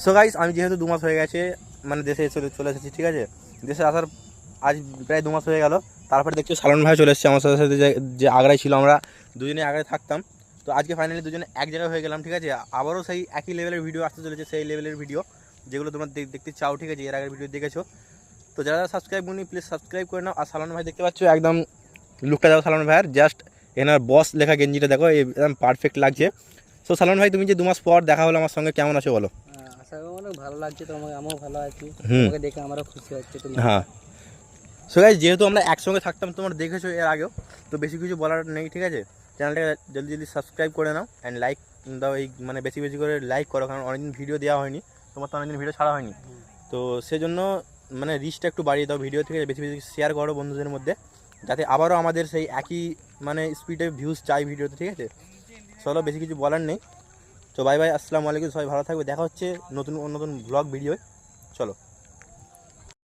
So guys, আমি যেহেতু 2 মাস হয়ে গেছে মানে দেশে চলে এসেছি, ঠিক আছে। দেশে আসার আজ প্রায় 2 মাস হয়ে গেল। তারপরে দেখছি সালমান ভাই চলে এসেছে আমার সাথে সাথে, যে আগ্রায় ছিল, আমরা দুজনে আগ্রায় থাকতাম। তো আজকে ফাইনালি দুজনে এক জায়গায় হয়ে গেলাম, ঠিক আছে। আবারও সেই একই লেভেলের ভিডিও আসতে চলেছে, সেই লেভেলের ভিডিও যেগুলো তোমরা দেখতে চাও, ঠিক আছে। এর আগের ভিডিও দেখেছো তো, যারা সাবস্ক্রাইব করিনি প্লিজ সাবস্ক্রাইব করে নাও। আর সালমান ভাই দেখতে পাচ্ছ একদম লুকটা দেখো সালমান ভাইয়ের, জাস্ট এনার বস লেখা গেঞ্জিটা দেখো, একদম পারফেক্ট লাগছে। সো সালমান ভাই, তুমি যে 2 মাস পর দেখা হলো আমার সঙ্গে, কেমন আছো বলো? আশা করি অনেক ভালো লাগছে, তোমাকে আমিও ভালো আছি, তোমাকে দেখে আমারও খুশি হচ্ছে। তুমি হ্যাঁ। সো গাইস, যেহেতু আমরা একসঙ্গে থাকতাম, তোমরা দেখেছো এর আগেও, তো বেশি কিছু বলার নেই, ঠিক আছে। চ্যানেলটাকে জলদি জলদি সাবস্ক্রাইব করে নাও অ্যান্ড লাইক দাও, এই মানে বেশি বেশি করে লাইক করো, কারণ অনেকদিন ভিডিও দেওয়া হয়নি, তোমার তো অনেকদিন ভিডিও ছাড়া হয়নি। তো সেজন্য মানে রিচটা একটু বাড়িয়ে দাও ভিডিও থেকে, বেশি বেশি শেয়ার করো বন্ধুদের মধ্যে, যাতে আবারও আমাদের সেই একই মানে স্পিডে ভিউজ চাই ভিডিওতে, ঠিক আছে। চলো, বেশি কিছু বলার নেই। তো বাই বাই, আসসালামু আলাইকুম, সবাই ভালো থাকবে, দেখা হচ্ছে নতুন নতুন ব্লগ ভিডিও। চলো।